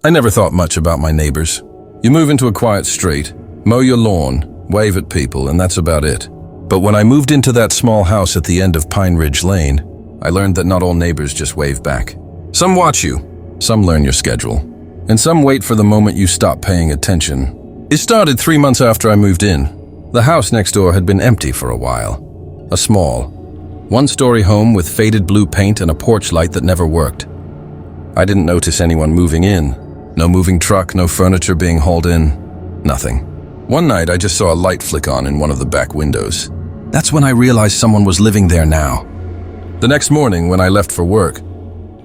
I never thought much about my neighbors. You move into a quiet street, mow your lawn, wave at people, and that's about it. But when I moved into that small house at the end of Pine Ridge Lane, I learned that not all neighbors just wave back. Some watch you, some learn your schedule, and some wait for the moment you stop paying attention. It started 3 months after I moved in. The house next door had been empty for a while. A small, one-story home with faded blue paint and a porch light that never worked. I didn't notice anyone moving in. No moving truck, no furniture being hauled in, nothing. One night I just saw a light flick on in one of the back windows. That's when I realized someone was living there now. The next morning when I left for work,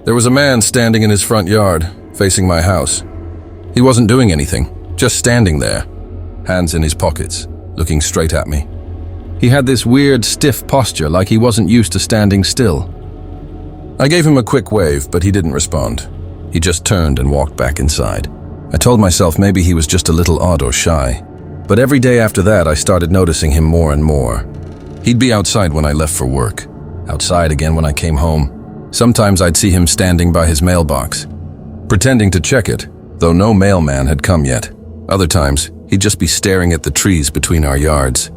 there was a man standing in his front yard, facing my house. He wasn't doing anything, just standing there, hands in his pockets, looking straight at me. He had this weird, stiff posture like he wasn't used to standing still. I gave him a quick wave, but he didn't respond. He just turned and walked back inside. I told myself maybe he was just a little odd or shy. But every day after that, I started noticing him more and more. He'd be outside when I left for work, outside again when I came home. Sometimes I'd see him standing by his mailbox, pretending to check it, though no mailman had come yet. Other times, he'd just be staring at the trees between our yards.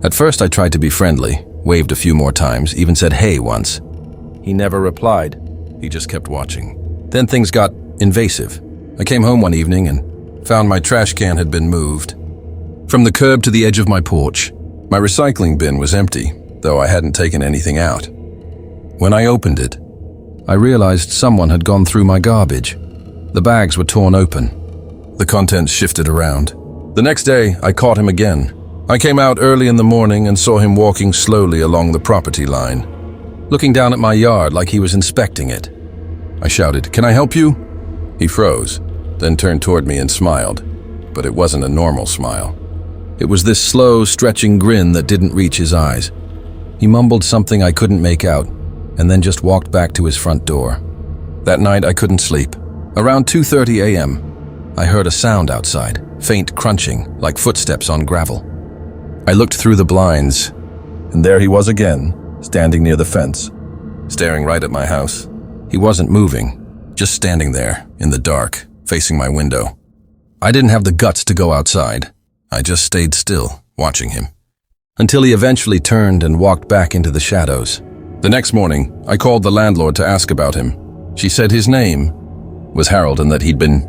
At first, I tried to be friendly, waved a few more times, even said hey once. He never replied. He just kept watching. Then things got invasive. I came home one evening and found my trash can had been moved. From the curb to the edge of my porch, my recycling bin was empty, though I hadn't taken anything out. When I opened it, I realized someone had gone through my garbage. The bags were torn open. The contents shifted around. The next day, I caught him again. I came out early in the morning and saw him walking slowly along the property line, looking down at my yard like he was inspecting it. I shouted, "Can I help you?" He froze, then turned toward me and smiled, but it wasn't a normal smile. It was this slow, stretching grin that didn't reach his eyes. He mumbled something I couldn't make out, and then just walked back to his front door. That night I couldn't sleep. Around 2:30 a.m., I heard a sound outside, faint crunching, like footsteps on gravel. I looked through the blinds, and there he was again, standing near the fence, staring right at my house. He wasn't moving, just standing there, in the dark, facing my window. I didn't have the guts to go outside. I just stayed still, watching him, until he eventually turned and walked back into the shadows. The next morning, I called the landlord to ask about him. She said his name was Harold and that he'd been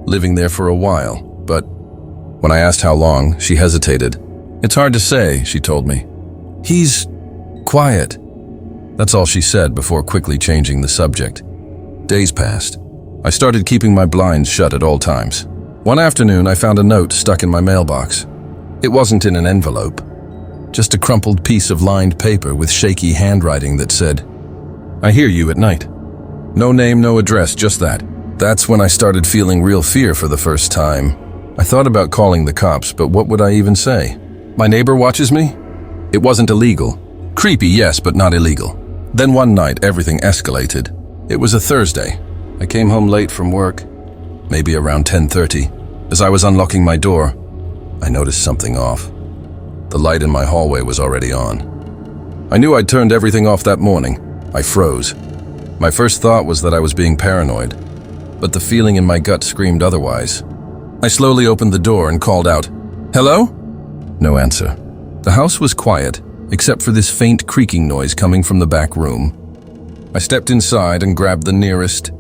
living there for a while, but when I asked how long, she hesitated. "It's hard to say," she told me. "He's quiet." That's all she said before quickly changing the subject. Days passed. I started keeping my blinds shut at all times. One afternoon, I found a note stuck in my mailbox. It wasn't in an envelope, just a crumpled piece of lined paper with shaky handwriting that said, "I hear you at night." No name, no address, just that. That's when I started feeling real fear for the first time. I thought about calling the cops, but what would I even say? My neighbor watches me? It wasn't illegal. Creepy, yes, but not illegal. Then one night, everything escalated. It was a Thursday. I came home late from work, maybe around 10:30. As I was unlocking my door, I noticed something off. The light in my hallway was already on. I knew I'd turned everything off that morning. I froze. My first thought was that I was being paranoid, but the feeling in my gut screamed otherwise. I slowly opened the door and called out, "Hello?" No answer. The house was quiet, except for this faint creaking noise coming from the back room. I stepped inside and grabbed the nearest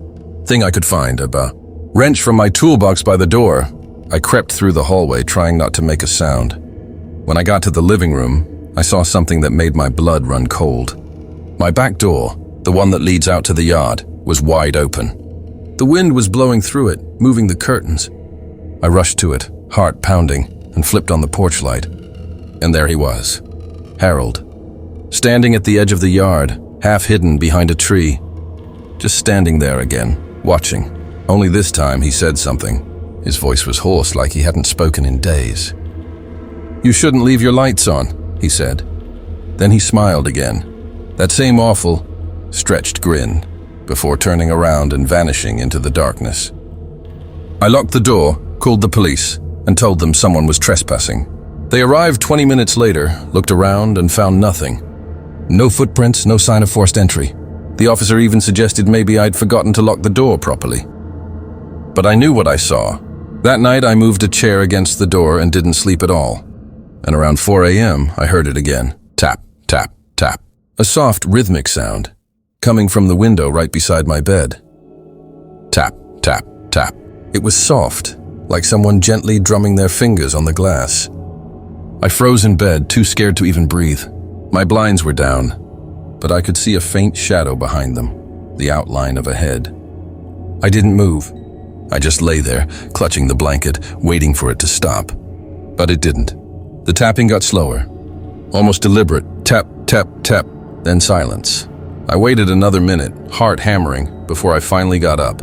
thing I could find, a wrench from my toolbox by the door. I crept through the hallway, trying not to make a sound. When I got to the living room, I saw something that made my blood run cold. My back door, the one that leads out to the yard, was wide open. The wind was blowing through it, moving the curtains. I rushed to it, heart pounding, and flipped on the porch light. And there he was, Harold, standing at the edge of the yard, half hidden behind a tree. Just standing there again, watching. Only this time he said something. His voice was hoarse, like he hadn't spoken in days. "You shouldn't leave your lights on," he said. Then he smiled again, that same awful, stretched grin, before turning around and vanishing into the darkness. I locked the door, called the police, and told them someone was trespassing. They arrived 20 minutes later, looked around, and found nothing. No footprints, no sign of forced entry. The officer even suggested maybe I'd forgotten to lock the door properly. But I knew what I saw. That night, I moved a chair against the door and didn't sleep at all. And around 4 a.m., I heard it again. Tap, tap, tap. A soft, rhythmic sound, coming from the window right beside my bed. Tap, tap, tap. It was soft, like someone gently drumming their fingers on the glass. I froze in bed, too scared to even breathe. My blinds were down, but I could see a faint shadow behind them, the outline of a head. I didn't move. I just lay there, clutching the blanket, waiting for it to stop. But it didn't. The tapping got slower, almost deliberate. Tap, tap, tap, then silence. I waited another minute, heart hammering, before I finally got up.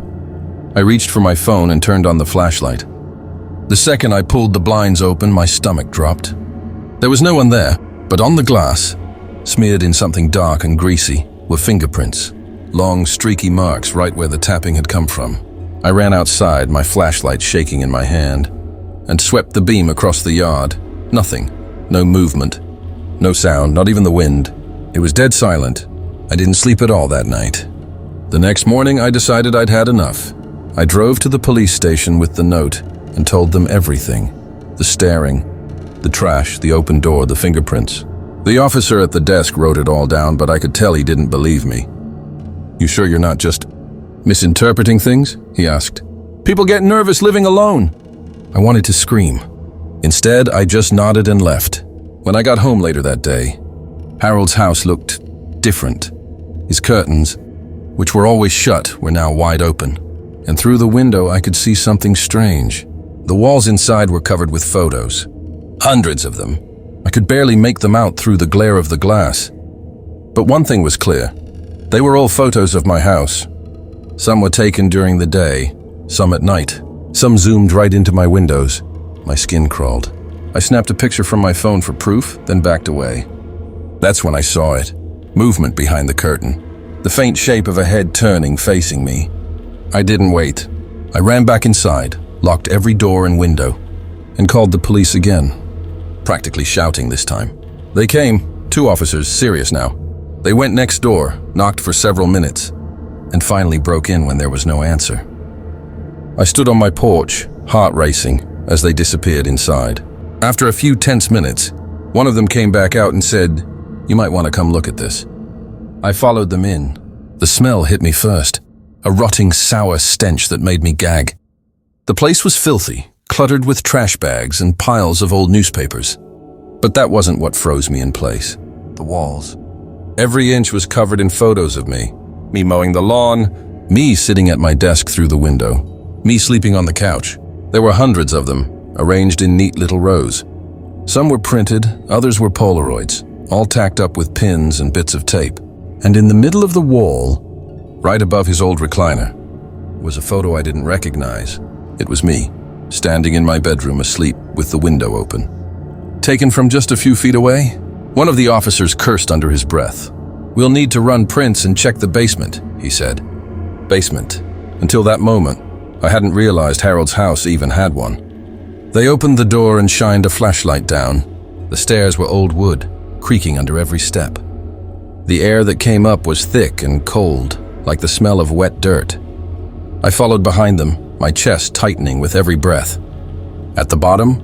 I reached for my phone and turned on the flashlight. The second I pulled the blinds open, my stomach dropped. There was no one there, but on the glass, smeared in something dark and greasy, were fingerprints, long, streaky marks right where the tapping had come from. I ran outside, my flashlight shaking in my hand, and swept the beam across the yard. Nothing. No movement. No sound, not even the wind. It was dead silent. I didn't sleep at all that night. The next morning, I decided I'd had enough. I drove to the police station with the note and told them everything. The staring, the trash, the open door, the fingerprints. The officer at the desk wrote it all down, but I could tell he didn't believe me. "You sure you're not just misinterpreting things?" he asked. "People get nervous living alone." I wanted to scream. Instead, I just nodded and left. When I got home later that day, Harold's house looked different. His curtains, which were always shut, were now wide open. And through the window, I could see something strange. The walls inside were covered with photos. Hundreds of them. I could barely make them out through the glare of the glass. But one thing was clear. They were all photos of my house. Some were taken during the day, some at night. Some zoomed right into my windows. My skin crawled. I snapped a picture from my phone for proof, then backed away. That's when I saw it. Movement behind the curtain. The faint shape of a head turning, facing me. I didn't wait. I ran back inside, locked every door and window, and called the police again, practically shouting this time. They came, 2 officers, serious now. They went next door, knocked for several minutes, and finally broke in when there was no answer. I stood on my porch, heart racing, as they disappeared inside. After a few tense minutes, one of them came back out and said, "You might want to come look at this." I followed them in. The smell hit me first, a rotting, sour stench that made me gag. The place was filthy, cluttered with trash bags and piles of old newspapers. But that wasn't what froze me in place. The walls. Every inch was covered in photos of me. Me mowing the lawn, me sitting at my desk through the window, me sleeping on the couch. There were hundreds of them, arranged in neat little rows. Some were printed, others were Polaroids, all tacked up with pins and bits of tape. And in the middle of the wall, right above his old recliner, was a photo I didn't recognize. It was me, standing in my bedroom asleep with the window open. Taken from just a few feet away, one of the officers cursed under his breath. "We'll need to run prints and check the basement," he said. Basement. Until that moment, I hadn't realized Harold's house even had one. They opened the door and shined a flashlight down. The stairs were old wood, creaking under every step. The air that came up was thick and cold, like the smell of wet dirt. I followed behind them, my chest tightening with every breath. At the bottom,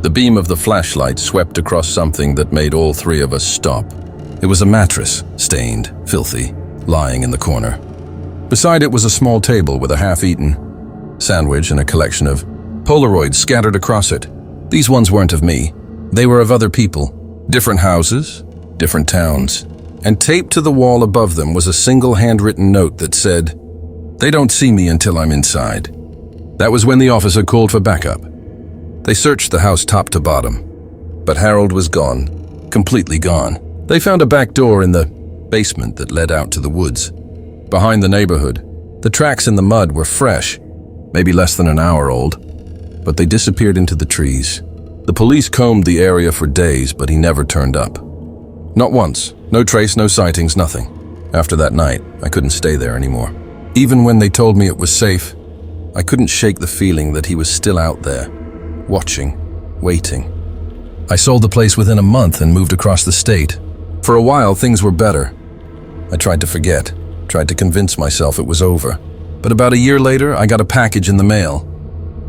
the beam of the flashlight swept across something that made all 3 of us stop. It was a mattress, stained, filthy, lying in the corner. Beside it was a small table with a half-eaten sandwich and a collection of Polaroids scattered across it. These ones weren't of me. They were of other people, different houses, different towns. And taped to the wall above them was a single handwritten note that said, "They don't see me until I'm inside." That was when the officer called for backup. They searched the house top to bottom, but Harold was gone, completely gone. They found a back door in the basement that led out to the woods. Behind the neighborhood, the tracks in the mud were fresh, maybe less than an hour old, but they disappeared into the trees. The police combed the area for days, but he never turned up. Not once. No trace, no sightings, nothing. After that night, I couldn't stay there anymore. Even when they told me it was safe, I couldn't shake the feeling that he was still out there, watching, waiting. I sold the place within a month and moved across the state. For a while, things were better. I tried to forget, tried to convince myself it was over, But about a year later, I got a package in the mail.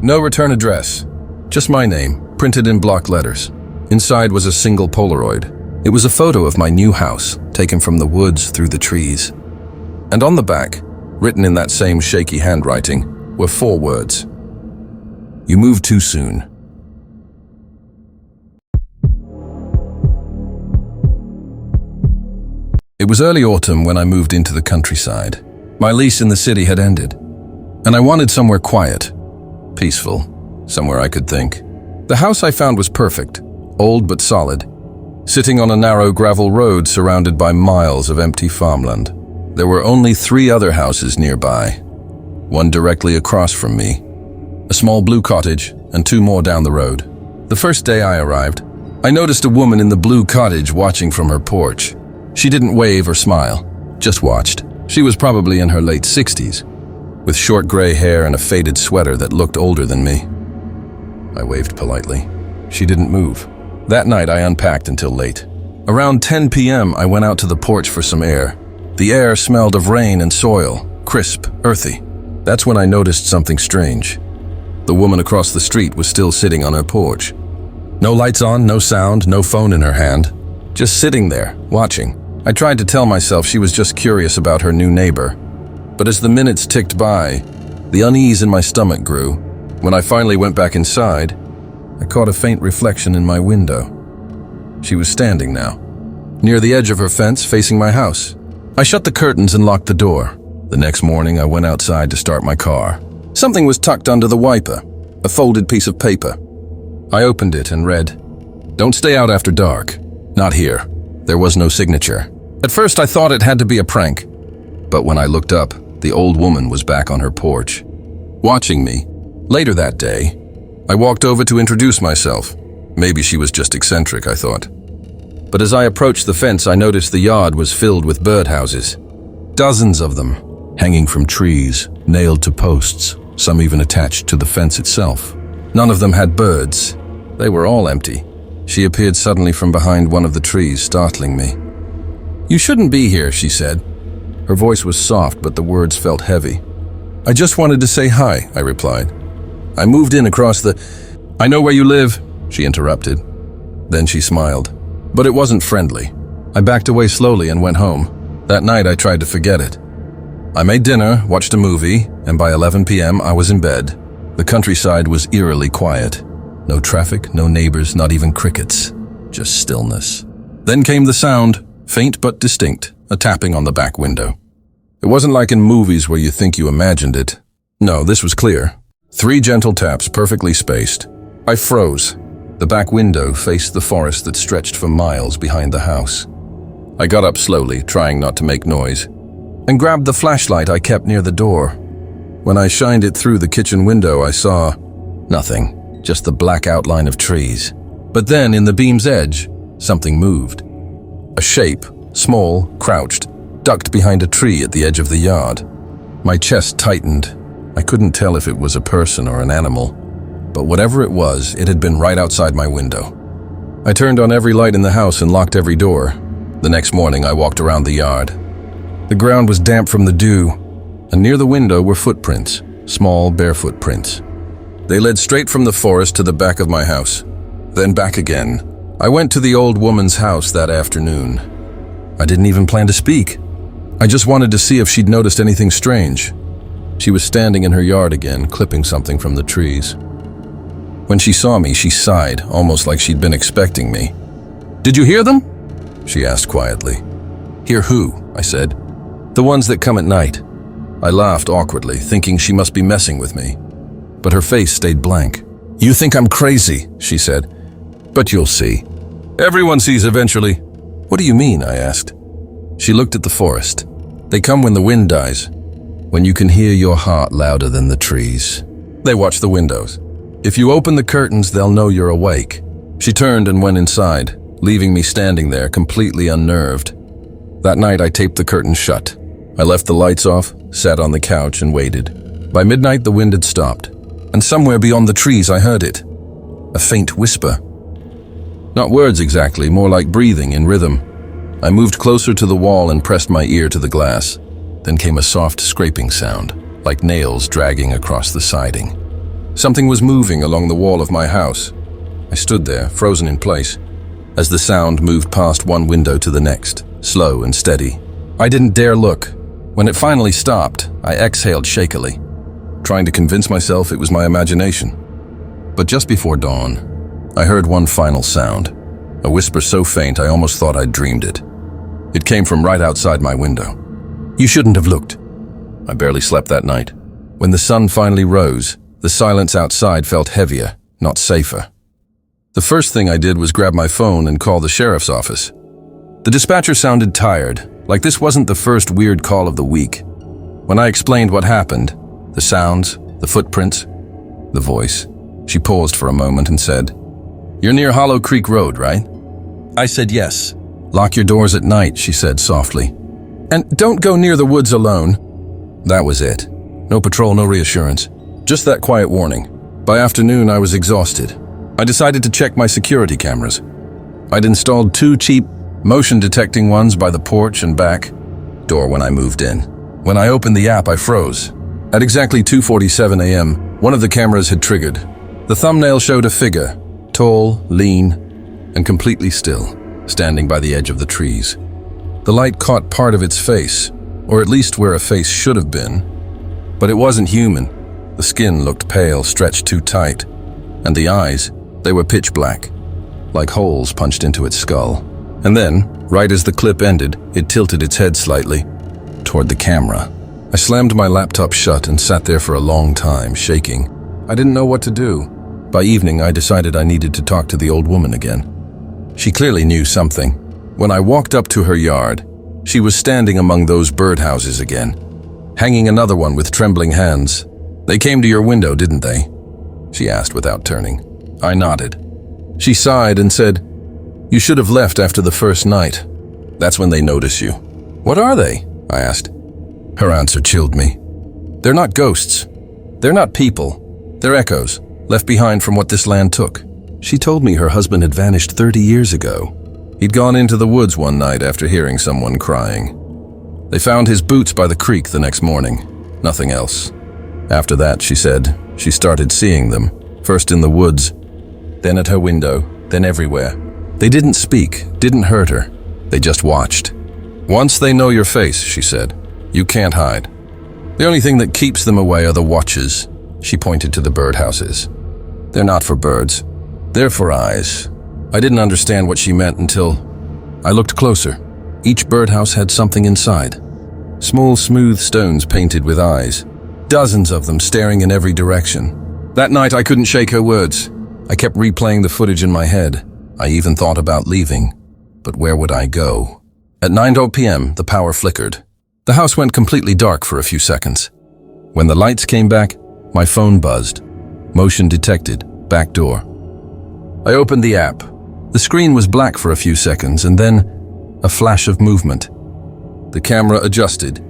No return address, just my name, printed in block letters. Inside was a single Polaroid. It was a photo of my new house, taken from the woods through the trees. And on the back, written in that same shaky handwriting, were 4 words. You moved too soon. It was early autumn when I moved into the countryside. My lease in the city had ended, and I wanted somewhere quiet, peaceful, somewhere I could think. The house I found was perfect, old but solid, sitting on a narrow gravel road surrounded by miles of empty farmland. There were only 3 other houses nearby, one directly across from me, a small blue cottage, and 2 more down the road. The first day I arrived, I noticed a woman in the blue cottage watching from her porch. She didn't wave or smile, just watched. She was probably in her late 60s, with short gray hair and a faded sweater that looked older than me. I waved politely. She didn't move. That night I unpacked until late. Around 10 p.m. I went out to the porch for some air. The air smelled of rain and soil, crisp, earthy. That's when I noticed something strange. The woman across the street was still sitting on her porch. No lights on, no sound, no phone in her hand. Just sitting there, watching. I tried to tell myself she was just curious about her new neighbor. But as the minutes ticked by, the unease in my stomach grew. When I finally went back inside, I caught a faint reflection in my window. She was standing now, near the edge of her fence facing my house. I shut the curtains and locked the door. The next morning, I went outside to start my car. Something was tucked under the wiper, a folded piece of paper. I opened it and read, "Don't stay out after dark. Not here." There was no signature. At first, I thought it had to be a prank. But when I looked up, the old woman was back on her porch, watching me. Later that day, I walked over to introduce myself. Maybe she was just eccentric, I thought. But as I approached the fence, I noticed the yard was filled with birdhouses. Dozens of them, hanging from trees, nailed to posts, some even attached to the fence itself. None of them had birds. They were all empty. She appeared suddenly from behind one of the trees, startling me. "You shouldn't be here," she said. Her voice was soft, but the words felt heavy. "I just wanted to say hi," I replied. "I moved in across the—" "I know where you live," she interrupted. Then she smiled. But it wasn't friendly. I backed away slowly and went home. That night I tried to forget it. I made dinner, watched a movie, and by 11 p.m. I was in bed. The countryside was eerily quiet. No traffic, no neighbors, not even crickets. Just stillness. Then came the sound, faint but distinct, a tapping on the back window. It wasn't like in movies where you think you imagined it. No, this was clear. 3 gentle taps, perfectly spaced. I froze. The back window faced the forest that stretched for miles behind the house. I got up slowly, trying not to make noise, and grabbed the flashlight I kept near the door. When I shined it through the kitchen window, I saw nothing, just the black outline of trees. But then, in the beam's edge, something moved. A shape, small, crouched, ducked behind a tree at the edge of the yard. My chest tightened. I couldn't tell if it was a person or an animal. But whatever it was, it had been right outside my window. I turned on every light in the house and locked every door. The next morning, I walked around the yard. The ground was damp from the dew, and near the window were footprints, small, barefoot prints. They led straight from the forest to the back of my house, then back again. I went to the old woman's house that afternoon. I didn't even plan to speak. I just wanted to see if she'd noticed anything strange. She was standing in her yard again, clipping something from the trees. When she saw me, she sighed, almost like she'd been expecting me. "Did you hear them?" she asked quietly. "Hear who?" I said. "The ones that come at night." I laughed awkwardly, thinking she must be messing with me. But her face stayed blank. "You think I'm crazy," she said. "But you'll see. Everyone sees eventually." "What do you mean?" I asked. She looked at the forest. "They come when the wind dies, when you can hear your heart louder than the trees. They watch the windows. If you open the curtains, they'll know you're awake." She turned and went inside, leaving me standing there completely unnerved. That night, I taped the curtains shut. I left the lights off, sat on the couch, and waited. By midnight, the wind had stopped, and somewhere beyond the trees, I heard it. A faint whisper. Not words exactly, more like breathing in rhythm. I moved closer to the wall and pressed my ear to the glass. Then came a soft scraping sound, like nails dragging across the siding. Something was moving along the wall of my house. I stood there, frozen in place, as the sound moved past one window to the next, slow and steady. I didn't dare look. When it finally stopped, I exhaled shakily, trying to convince myself it was my imagination. But just before dawn, I heard one final sound, a whisper so faint I almost thought I'd dreamed it. It came from right outside my window. "You shouldn't have looked." I barely slept that night. When the sun finally rose, the silence outside felt heavier, not safer. The first thing I did was grab my phone and call the sheriff's office. The dispatcher sounded tired, like this wasn't the first weird call of the week. When I explained what happened, the sounds, the footprints, the voice, she paused for a moment and said, "You're near Hollow Creek Road, right?" I said yes. "Lock your doors at night," she said softly. "And don't go near the woods alone." That was it. No patrol, no reassurance. Just that quiet warning. By afternoon, I was exhausted. I decided to check my security cameras. I'd installed 2 cheap, motion-detecting ones by the porch and back door when I moved in. When I opened the app, I froze. At exactly 2:47 a.m., one of the cameras had triggered. The thumbnail showed a figure, tall, lean, and completely still, standing by the edge of the trees. The light caught part of its face, or at least where a face should have been. But it wasn't human. The skin looked pale, stretched too tight, and the eyes, they were pitch black, like holes punched into its skull. And then, right as the clip ended, it tilted its head slightly, toward the camera. I slammed my laptop shut and sat there for a long time, shaking. I didn't know what to do. By evening, I decided I needed to talk to the old woman again. She clearly knew something. When I walked up to her yard, she was standing among those birdhouses again, hanging another one with trembling hands. "They came to your window, didn't they?" she asked without turning. I nodded. She sighed and said, "You should have left after the first night. That's when they notice you." "What are they?" I asked. Her answer chilled me. "They're not ghosts. They're not people. They're echoes, left behind from what this land took." She told me her husband had vanished 30 years ago. He'd gone into the woods one night after hearing someone crying. They found his boots by the creek the next morning. Nothing else. After that, she said, she started seeing them, first in the woods, then at her window, then everywhere. They didn't speak, didn't hurt her. They just watched. "Once they know your face," she said, "you can't hide. The only thing that keeps them away are the watches." She pointed to the birdhouses. "They're not for birds. They're for eyes." I didn't understand what she meant until I looked closer. Each birdhouse had something inside. Small, smooth stones painted with eyes. Dozens of them staring in every direction. That night, I couldn't shake her words. I kept replaying the footage in my head. I even thought about leaving. But where would I go? At 9:00 p.m., the power flickered. The house went completely dark for a few seconds. When the lights came back, my phone buzzed. Motion detected. Back door. I opened the app. The screen was black for a few seconds, and then a flash of movement. The camera adjusted,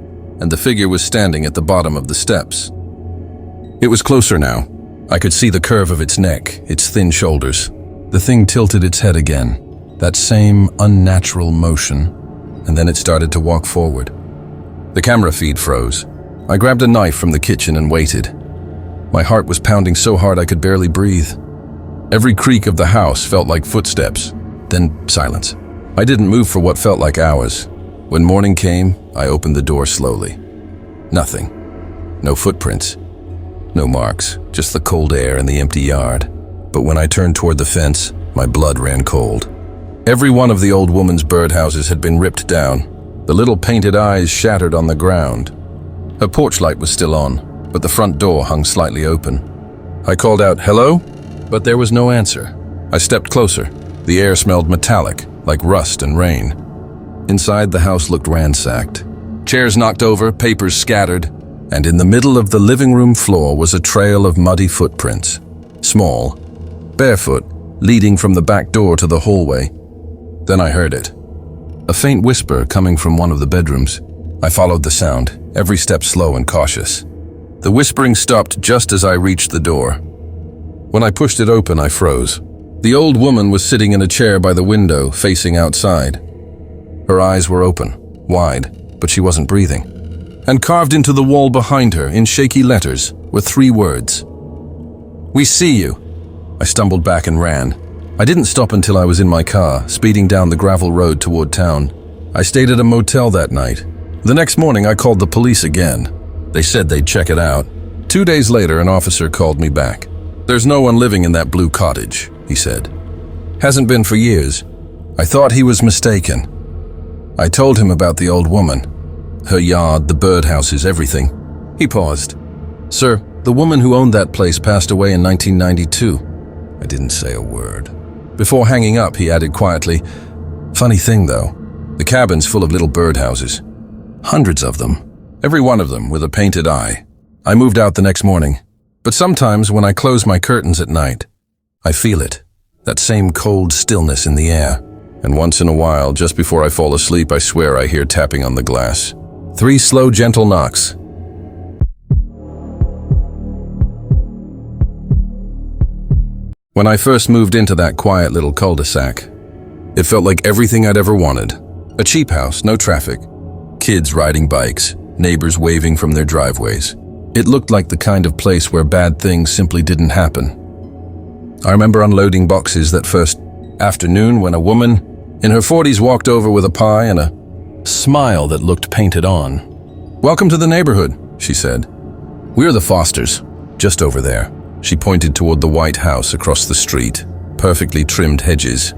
and the figure was standing at the bottom of the steps. It was closer now. I could see the curve of its neck, its thin shoulders. The thing tilted its head again, that same unnatural motion, and then it started to walk forward. The camera feed froze. I grabbed a knife from the kitchen and waited. My heart was pounding so hard I could barely breathe. Every creak of the house felt like footsteps, then silence. I didn't move for what felt like hours. When morning came, I opened the door slowly. Nothing. No footprints. No marks, just the cold air and the empty yard. But when I turned toward the fence, my blood ran cold. Every one of the old woman's birdhouses had been ripped down, the little painted eyes shattered on the ground. Her porch light was still on, but the front door hung slightly open. I called out, "Hello?" But there was no answer. I stepped closer. The air smelled metallic, like rust and rain. Inside, the house looked ransacked. Chairs knocked over, papers scattered, and in the middle of the living room floor was a trail of muddy footprints. Small, barefoot, leading from the back door to the hallway. Then I heard it. A faint whisper coming from one of the bedrooms. I followed the sound, every step slow and cautious. The whispering stopped just as I reached the door. When I pushed it open, I froze. The old woman was sitting in a chair by the window, facing outside. Her eyes were open, wide, but she wasn't breathing. and carved into the wall behind her in shaky letters were 3 words. "We see you." I stumbled back and ran. I didn't stop until I was in my car, speeding down the gravel road toward town. I stayed at a motel that night. The next morning, I called the police again. They said they'd check it out. 2 days later, an officer called me back. "There's no one living in that blue cottage," he said. "Hasn't been for years." I thought he was mistaken. I told him about the old woman. Her yard, the birdhouses, everything. He paused. "Sir, the woman who owned that place passed away in 1992. I didn't say a word. Before hanging up, he added quietly, "Funny thing, though. The cabin's full of little birdhouses. Hundreds of them. Every one of them with a painted eye. I moved out the next morning. But sometimes when I close my curtains at night, I feel it. That same cold stillness in the air. And once in a while, just before I fall asleep, I swear I hear tapping on the glass. 3 slow, gentle knocks. When I first moved into that quiet little cul-de-sac, it felt like everything I'd ever wanted. A cheap house, no traffic. Kids riding bikes, neighbors waving from their driveways. It looked like the kind of place where bad things simply didn't happen. I remember unloading boxes that first afternoon when a woman in her 40s walked over with a pie and a smile that looked painted on. "Welcome to the neighborhood," she said. "We're the Fosters, just over there." She pointed toward the white house across the street, perfectly trimmed hedges,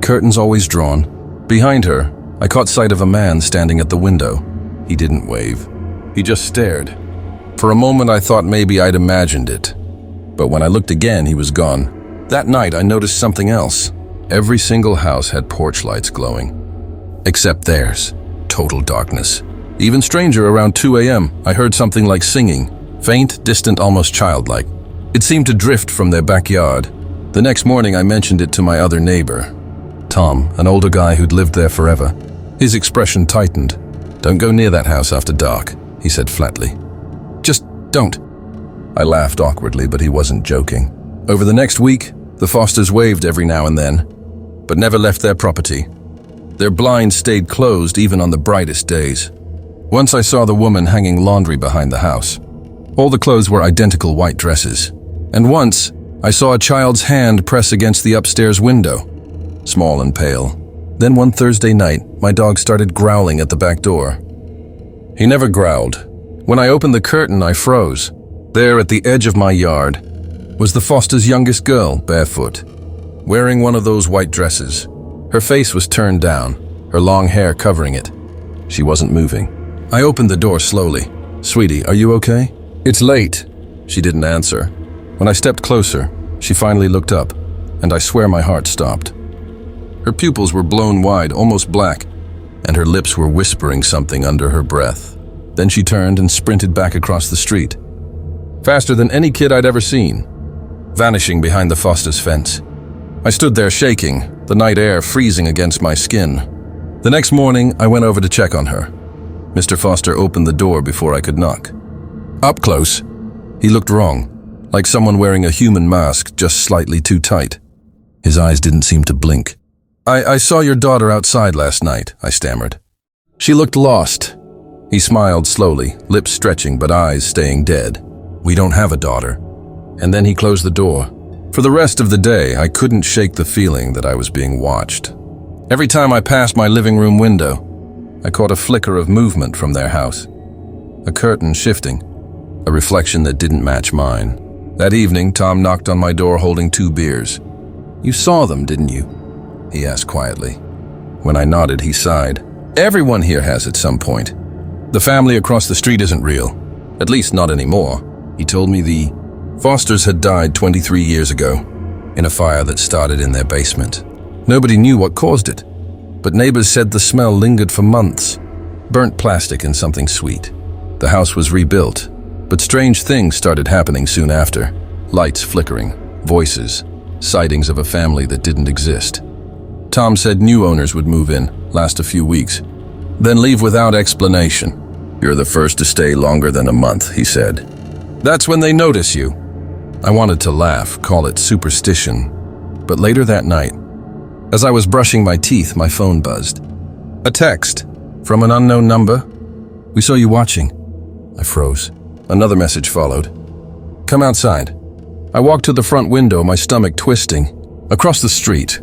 curtains always drawn. Behind her, I caught sight of a man standing at the window. He didn't wave. He just stared. For a moment, I thought maybe I'd imagined it. But when I looked again, he was gone. That night, I noticed something else. Every single house had porch lights glowing. Except theirs. Total darkness. Even stranger, around 2 a.m., I heard something like singing. Faint, distant, almost childlike. It seemed to drift from their backyard. The next morning, I mentioned it to my other neighbor, Tom, an older guy who'd lived there forever. His expression tightened. "Don't go near that house after dark," he said flatly. "Just don't." I laughed awkwardly, but he wasn't joking. Over the next week, the Fosters waved every now and then, but never left their property. Their blinds stayed closed even on the brightest days. Once I saw the woman hanging laundry behind the house. All the clothes were identical white dresses. And once, I saw a child's hand press against the upstairs window, small and pale. Then one Thursday night, my dog started growling at the back door. He never growled. When I opened the curtain, I froze. There at the edge of my yard was the Fosters' youngest girl, barefoot, wearing one of those white dresses. Her face was turned down, her long hair covering it. She wasn't moving. I opened the door slowly. "Sweetie, are you okay?" "It's late." She didn't answer. When I stepped closer, she finally looked up, and I swear my heart stopped. Her pupils were blown wide, almost black, and her lips were whispering something under her breath. Then she turned and sprinted back across the street, faster than any kid I'd ever seen, vanishing behind the Fosters' fence. I stood there shaking, the night air freezing against my skin. The next morning, I went over to check on her. Mr. Foster opened the door before I could knock. Up close, he looked wrong, like someone wearing a human mask just slightly too tight. His eyes didn't seem to blink. I saw your daughter outside last night," I stammered. "She looked lost." He smiled slowly, lips stretching but eyes staying dead. "We don't have a daughter." And then he closed the door. For the rest of the day, I couldn't shake the feeling that I was being watched. Every time I passed my living room window, I caught a flicker of movement from their house. A curtain shifting, a reflection that didn't match mine. That evening, Tom knocked on my door holding 2 beers. "You saw them, didn't you?" he asked quietly. When I nodded, he sighed. "Everyone here has at some point. The family across the street isn't real. At least not anymore." He told me the Fosters had died 23 years ago, in a fire that started in their basement. Nobody knew what caused it, but neighbors said the smell lingered for months. Burnt plastic and something sweet. The house was rebuilt, but strange things started happening soon after. Lights flickering, voices, sightings of a family that didn't exist. Tom said new owners would move in, last a few weeks, then leave without explanation. "You're the first to stay longer than a month," he said. "That's when they notice you." I wanted to laugh, call it superstition. But later that night, as I was brushing my teeth, my phone buzzed. A text from an unknown number. "We saw you watching. I froze. Another message followed. Come outside. I walked to the front window, my stomach twisting. Across the street,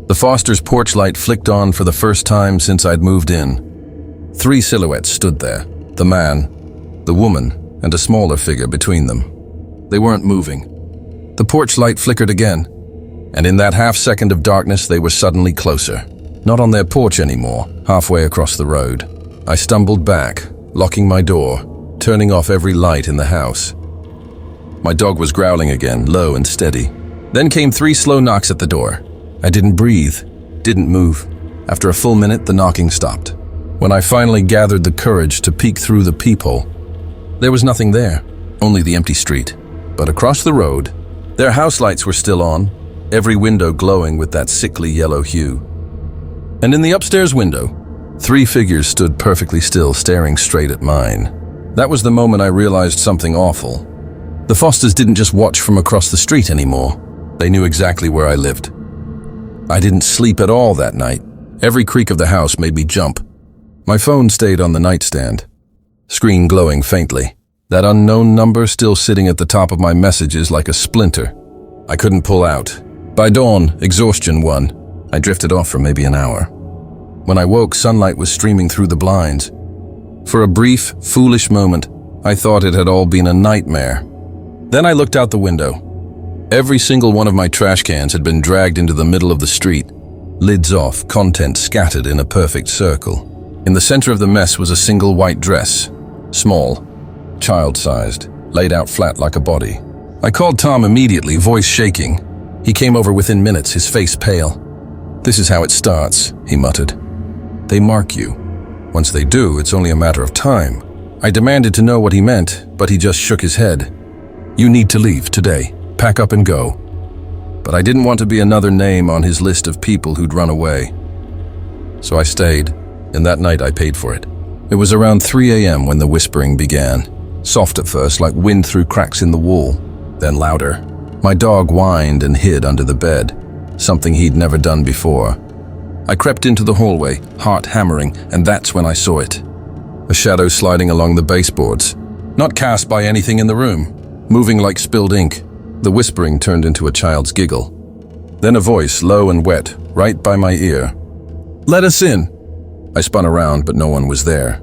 the Fosters' porch light flicked on for the first time since I'd moved in. 3 silhouettes stood there, the man, the woman, and a smaller figure between them. They weren't moving. The porch light flickered again, and in that half-second of darkness they were suddenly closer. Not on their porch anymore, halfway across the road. I stumbled back, locking my door, turning off every light in the house. My dog was growling again, low and steady. Then came 3 slow knocks at the door. I didn't breathe, didn't move. After a full minute, the knocking stopped. When I finally gathered the courage to peek through the peephole, there was nothing there, only the empty street. But across the road, their house lights were still on, every window glowing with that sickly yellow hue. And in the upstairs window, 3 figures stood perfectly still, staring straight at mine. That was the moment I realized something awful. The Fosters didn't just watch from across the street anymore. They knew exactly where I lived. I didn't sleep at all that night. Every creak of the house made me jump. My phone stayed on the nightstand, screen glowing faintly. That unknown number still sitting at the top of my messages like a splinter. I couldn't pull out. By dawn, exhaustion won. I drifted off for maybe an hour. When I woke, sunlight was streaming through the blinds. For a brief, foolish moment, I thought it had all been a nightmare. Then I looked out the window. Every single one of my trash cans had been dragged into the middle of the street, lids off, contents scattered in a perfect circle. In the center of the mess was a single white dress, small, child-sized, laid out flat like a body. I called Tom immediately, voice shaking. He came over within minutes, his face pale. "This is how it starts," he muttered. "They mark you. Once they do, it's only a matter of time." I demanded to know what he meant, but he just shook his head. "You need to leave today. Pack up and go." But I didn't want to be another name on his list of people who'd run away. So I stayed, and that night I paid for it. It was around 3 a.m. when the whispering began. Soft at first, like wind through cracks in the wall, then louder. My dog whined and hid under the bed, something he'd never done before. I crept into the hallway, heart hammering, and that's when I saw it. A shadow sliding along the baseboards, not cast by anything in the room, moving like spilled ink. The whispering turned into a child's giggle. Then a voice, low and wet, right by my ear. "Let us in." I spun around, but no one was there.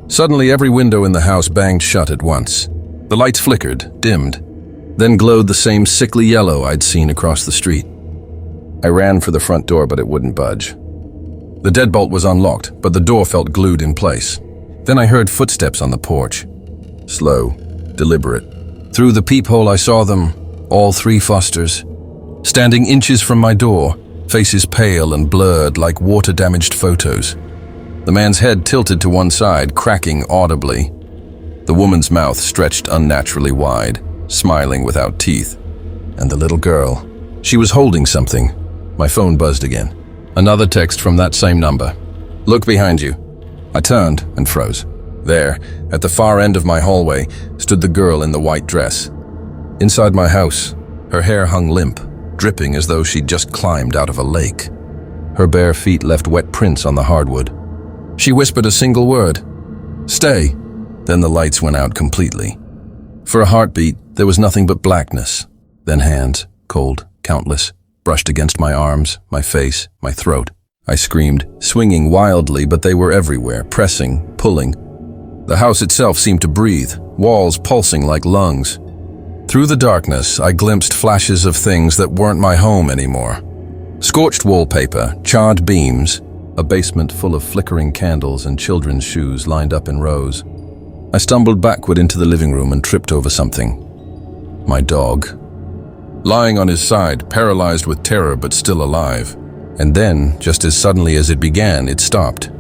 Suddenly, every window in the house banged shut at once. The lights flickered, dimmed, then glowed the same sickly yellow I'd seen across the street. I ran for the front door, but it wouldn't budge. The deadbolt was unlocked, but the door felt glued in place. Then I heard footsteps on the porch. Slow, deliberate. Through the peephole I saw them, all 3 Fosters, standing inches from my door, faces pale and blurred like water-damaged photos. The man's head tilted to one side, cracking audibly. The woman's mouth stretched unnaturally wide, smiling without teeth. And the little girl, she was holding something. My phone buzzed again. Another text from that same number. "Look behind you." I turned and froze. There, at the far end of my hallway, stood the girl in the white dress. Inside my house, her hair hung limp, dripping as though she'd just climbed out of a lake. Her bare feet left wet prints on the hardwood. She whispered a single word, "Stay." Then the lights went out completely. For a heartbeat, there was nothing but blackness. Then hands, cold, countless, brushed against my arms, my face, my throat. I screamed, swinging wildly, but they were everywhere, pressing, pulling. The house itself seemed to breathe, walls pulsing like lungs. Through the darkness, I glimpsed flashes of things that weren't my home anymore. Scorched wallpaper, charred beams, a basement full of flickering candles and children's shoes lined up in rows. I stumbled backward into the living room and tripped over something. My dog. Lying on his side, paralyzed with terror but still alive. And then, just as suddenly as it began, it stopped.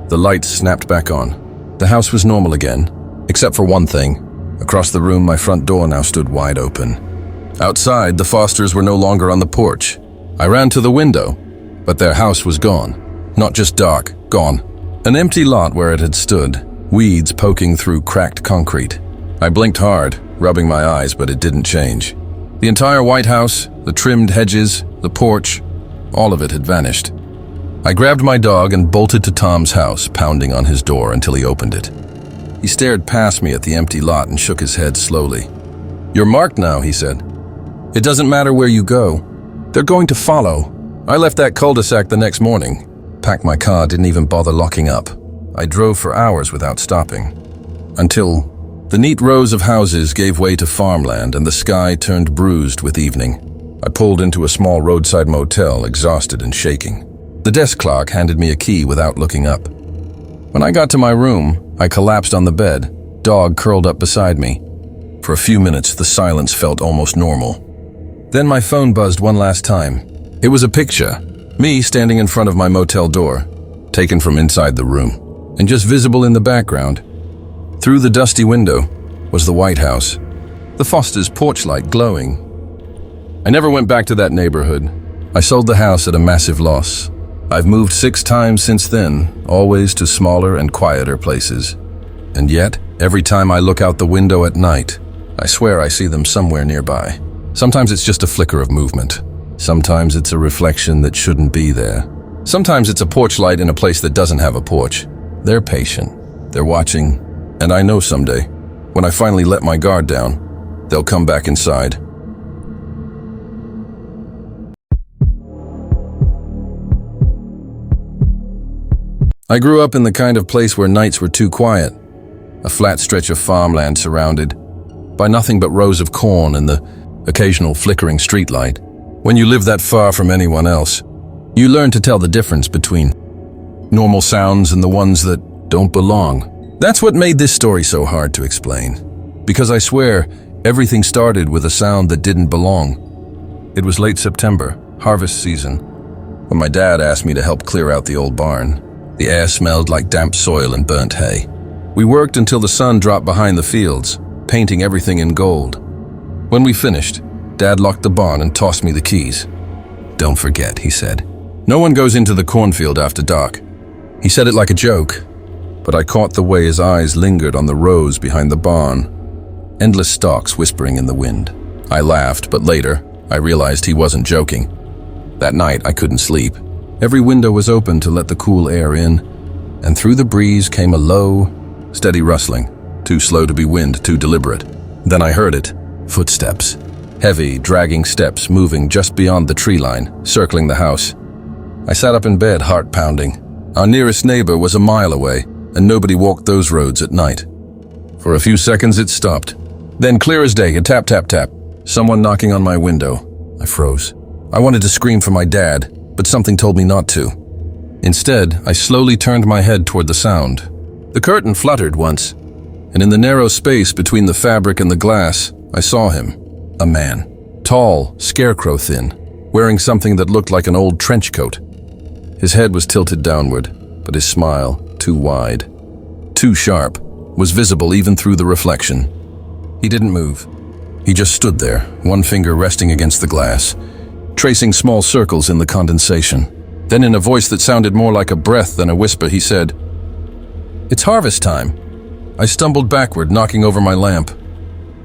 The lights snapped back on. The house was normal again, except for one thing. Across the room, my front door now stood wide open. Outside, the Fosters were no longer on the porch. I ran to the window, but their house was gone. Not just dark, gone. An empty lot where it had stood, weeds poking through cracked concrete. I blinked hard, rubbing my eyes, but it didn't change. The entire White House, the trimmed hedges, the porch, all of it had vanished. I grabbed my dog and bolted to Tom's house, pounding on his door until he opened it. He He stared past me at the empty lot and shook his head slowly. "You're marked now," he said. "It doesn't matter where you go. They're going to follow." I left that cul-de-sac the next morning. Packed my car, didn't even bother locking up. I drove for hours without stopping. Until the neat rows of houses gave way to farmland and the sky turned bruised with evening. I pulled into a small roadside motel, exhausted and shaking. The desk clerk handed me a key without looking up. When I got to my room, I collapsed on the bed, dog curled up beside me. For a few minutes, the silence felt almost normal. Then my phone buzzed one last time. It was a picture, me standing in front of my motel door, taken from inside the room, and just visible in the background, through the dusty window, was the White House, the Fosters' porch light glowing. I never went back to that neighborhood. I sold the house at a massive loss. I've moved 6 times since then, always to smaller and quieter places. And yet, every time I look out the window at night, I swear I see them somewhere nearby. Sometimes it's just a flicker of movement. Sometimes it's a reflection that shouldn't be there. Sometimes it's a porch light in a place that doesn't have a porch. They're patient. They're watching. And I know someday, when I finally let my guard down, they'll come back inside. I grew up in the kind of place where nights were too quiet. A flat stretch of farmland surrounded by nothing but rows of corn and the occasional flickering streetlight. When you live that far from anyone else, you learn to tell the difference between normal sounds and the ones that don't belong. That's what made this story so hard to explain. Because I swear, everything started with a sound that didn't belong. It was late September, harvest season, when my dad asked me to help clear out the old barn. The air smelled like damp soil and burnt hay. We worked until the sun dropped behind the fields, painting everything in gold. When we finished, Dad locked the barn and tossed me the keys. "Don't forget," he said. "No one goes into the cornfield after dark." He said it like a joke, but I caught the way his eyes lingered on the rows behind the barn, endless stalks whispering in the wind. I laughed, but later, I realized he wasn't joking. That night, I couldn't sleep. Every window was open to let the cool air in, and through the breeze came a low, steady rustling, too slow to be wind, too deliberate. Then I heard it, footsteps. Heavy, dragging steps moving just beyond the tree line, circling the house. I sat up in bed, heart pounding. Our nearest neighbor was a mile away, and nobody walked those roads at night. For a few seconds it stopped. Then clear as day, a tap, tap, tap. Someone knocking on my window. I froze. I wanted to scream for my dad, but something told me not to. Instead, I slowly turned my head toward the sound. The curtain fluttered once, and in the narrow space between the fabric and the glass, I saw him. A man. Tall, scarecrow thin, wearing something that looked like an old trench coat. His head was tilted downward, but his smile, too wide, too sharp, was visible even through the reflection. He didn't move. He just stood there, one finger resting against the glass, tracing small circles in the condensation. Then in a voice that sounded more like a breath than a whisper, he said, "It's harvest time." I stumbled backward, knocking over my lamp.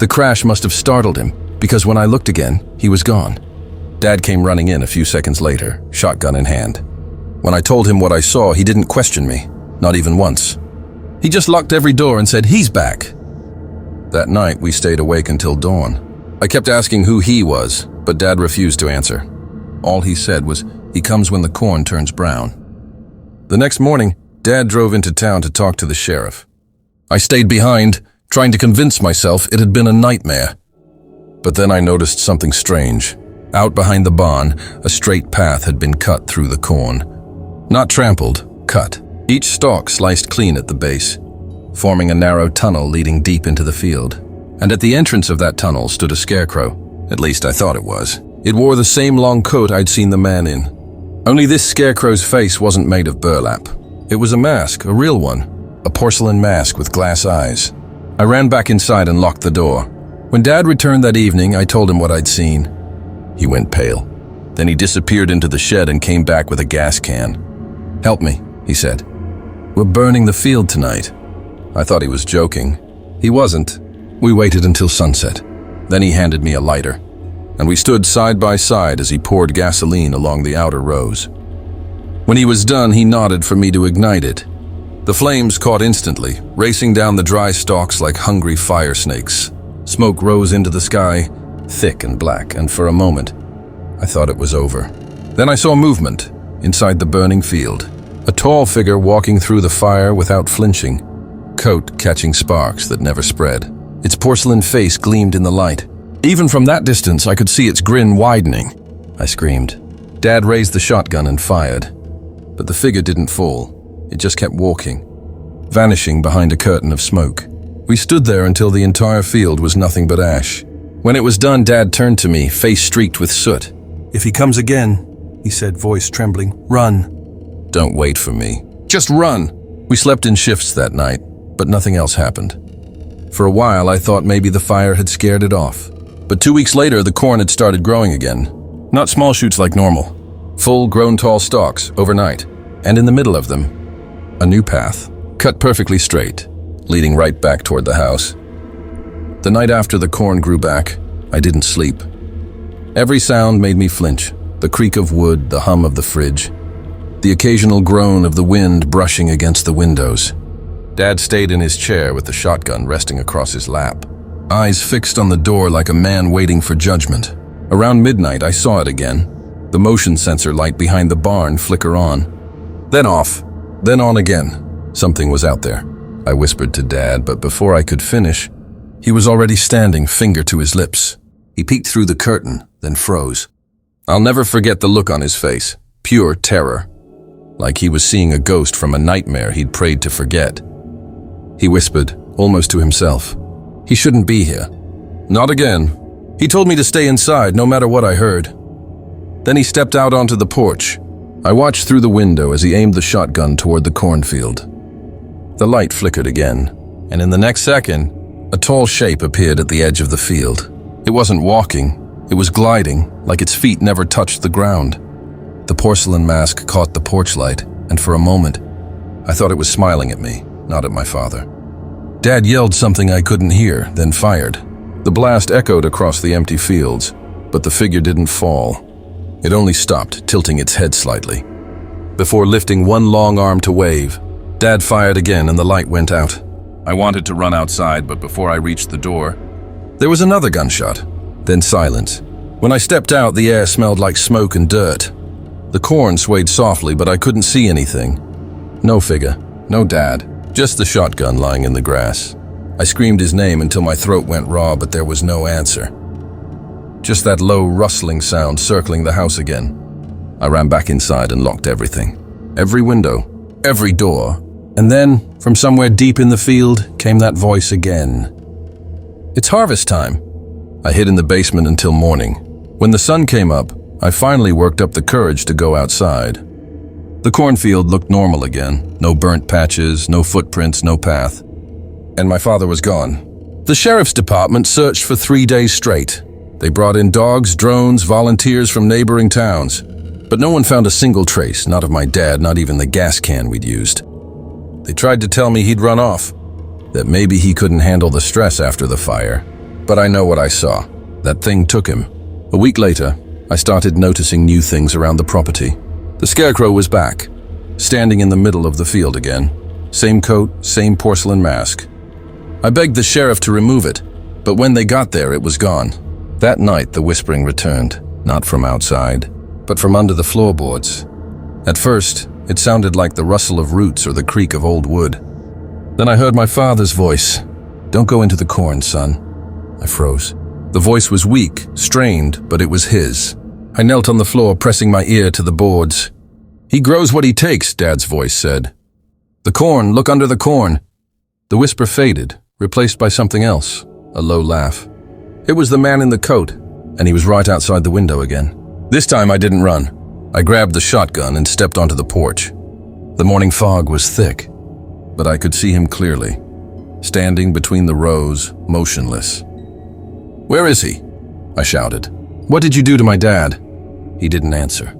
The crash must have startled him, because when I looked again, he was gone. Dad came running in a few seconds later, shotgun in hand. When I told him what I saw, he didn't question me, not even once. He just locked every door and said, "He's back." That night, we stayed awake until dawn. I kept asking who he was, but Dad refused to answer. All he said was, "He comes when the corn turns brown." The next morning, Dad drove into town to talk to the sheriff. I stayed behind, trying to convince myself it had been a nightmare. But then I noticed something strange. Out behind the barn, a straight path had been cut through the corn. Not trampled, cut. Each stalk sliced clean at the base, forming a narrow tunnel leading deep into the field. And at the entrance of that tunnel stood a scarecrow. At least I thought it was. It wore the same long coat I'd seen the man in. Only this scarecrow's face wasn't made of burlap. It was a mask, a real one. A porcelain mask with glass eyes. I ran back inside and locked the door. When Dad returned that evening, I told him what I'd seen. He went pale. Then he disappeared into the shed and came back with a gas can. "Help me," he said. "We're burning the field tonight." I thought he was joking. He wasn't. We waited until sunset. Then he handed me a lighter, and we stood side by side as he poured gasoline along the outer rows. When he was done, he nodded for me to ignite it. The flames caught instantly, racing down the dry stalks like hungry fire snakes. Smoke rose into the sky, thick and black, and for a moment, I thought it was over. Then I saw movement inside the burning field. A tall figure walking through the fire without flinching, coat catching sparks that never spread. Its porcelain face gleamed in the light. Even from that distance, I could see its grin widening. I screamed. Dad raised the shotgun and fired. But the figure didn't fall. It just kept walking, vanishing behind a curtain of smoke. We stood there until the entire field was nothing but ash. When it was done, Dad turned to me, face streaked with soot. "If he comes again," he said, voice trembling, "run." "Don't wait for me. Just run." We slept in shifts that night, but nothing else happened. For a while, I thought maybe the fire had scared it off. But 2 weeks later, the corn had started growing again. Not small shoots like normal. Full, grown tall stalks, overnight. And in the middle of them, a new path, cut perfectly straight, leading right back toward the house. The night after the corn grew back, I didn't sleep. Every sound made me flinch. The creak of wood, the hum of the fridge, the occasional groan of the wind brushing against the windows. Dad stayed in his chair with the shotgun resting across his lap, eyes fixed on the door like a man waiting for judgment. Around midnight, I saw it again, the motion sensor light behind the barn flicker on. Then off, then on again. Something was out there. I whispered to Dad, but before I could finish, he was already standing, finger to his lips. He peeked through the curtain, then froze. I'll never forget the look on his face, pure terror, like he was seeing a ghost from a nightmare he'd prayed to forget. He whispered, almost to himself, "He shouldn't be here." "Not again." He told me to stay inside, no matter what I heard. Then he stepped out onto the porch. I watched through the window as he aimed the shotgun toward the cornfield. The light flickered again, and in the next second, a tall shape appeared at the edge of the field. It wasn't walking, it was gliding, like its feet never touched the ground. The porcelain mask caught the porch light, and for a moment, I thought it was smiling at me, not at my father. Dad yelled something I couldn't hear, then fired. The blast echoed across the empty fields, but the figure didn't fall. It only stopped, tilting its head slightly. Before lifting one long arm to wave, Dad fired again and the light went out. I wanted to run outside, but before I reached the door, there was another gunshot, then silence. When I stepped out, the air smelled like smoke and dirt. The corn swayed softly, but I couldn't see anything. No figure, no Dad, just the shotgun lying in the grass. I screamed his name until my throat went raw, but there was no answer. Just that low rustling sound circling the house again. I ran back inside and locked everything. Every window, every door. And then, from somewhere deep in the field, came that voice again. "It's harvest time." I hid in the basement until morning. When the sun came up, I finally worked up the courage to go outside. The cornfield looked normal again. No burnt patches, no footprints, no path. And my father was gone. The sheriff's department searched for 3 days straight. They brought in dogs, drones, volunteers from neighboring towns. But no one found a single trace, not of my dad, not even the gas can we'd used. They tried to tell me he'd run off, that maybe he couldn't handle the stress after the fire. But I know what I saw. That thing took him. A week later, I started noticing new things around the property. The scarecrow was back, standing in the middle of the field again. Same coat, same porcelain mask. I begged the sheriff to remove it, but when they got there, it was gone. That night, the whispering returned, not from outside, but from under the floorboards. At first, it sounded like the rustle of roots or the creak of old wood. Then I heard my father's voice. "Don't go into the corn, son." I froze. The voice was weak, strained, but it was his. I knelt on the floor, pressing my ear to the boards. "He grows what he takes," Dad's voice said. "The corn, look under the corn." The whisper faded, replaced by something else, a low laugh. It was the man in the coat, and he was right outside the window again. This time I didn't run. I grabbed the shotgun and stepped onto the porch. The morning fog was thick, but I could see him clearly, standing between the rows, motionless. "Where is he?" I shouted. "What did you do to my dad?" He didn't answer.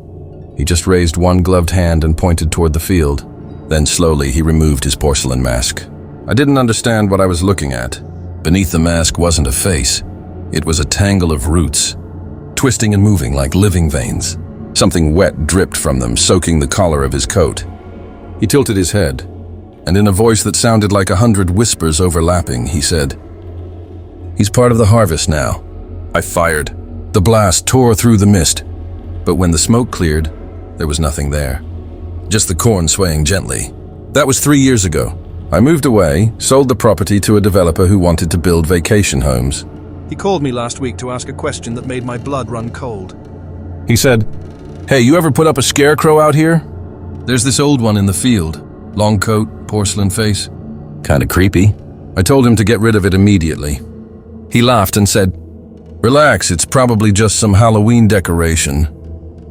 He just raised one gloved hand and pointed toward the field. Then slowly he removed his porcelain mask. I didn't understand what I was looking at. Beneath the mask wasn't a face. It was a tangle of roots, twisting and moving like living veins. Something wet dripped from them, soaking the collar of his coat. He tilted his head, and in a voice that sounded like 100 whispers overlapping, he said, "He's part of the harvest now." I fired. The blast tore through the mist, but when the smoke cleared, there was nothing there. Just the corn swaying gently. That was 3 years ago. I moved away, sold the property to a developer who wanted to build vacation homes. He called me last week to ask a question that made my blood run cold. He said, "Hey, you ever put up a scarecrow out here? There's this old one in the field. Long coat, porcelain face. Kinda creepy." I told him to get rid of it immediately. He laughed and said, "Relax, it's probably just some Halloween decoration."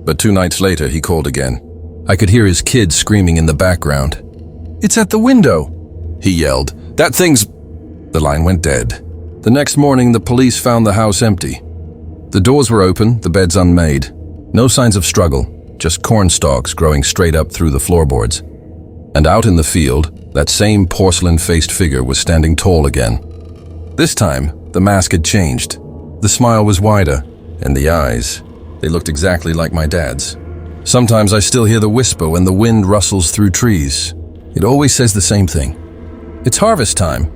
But 2 nights later, he called again. I could hear his kids screaming in the background. "It's at the window," he yelled. "That thing's—" The line went dead. The next morning, the police found the house empty. The doors were open, the beds unmade. No signs of struggle, just corn stalks growing straight up through the floorboards. And out in the field, that same porcelain-faced figure was standing tall again. This time, the mask had changed. The smile was wider, and the eyes, they looked exactly like my dad's. Sometimes I still hear the whisper when the wind rustles through trees. It always says the same thing. "It's harvest time.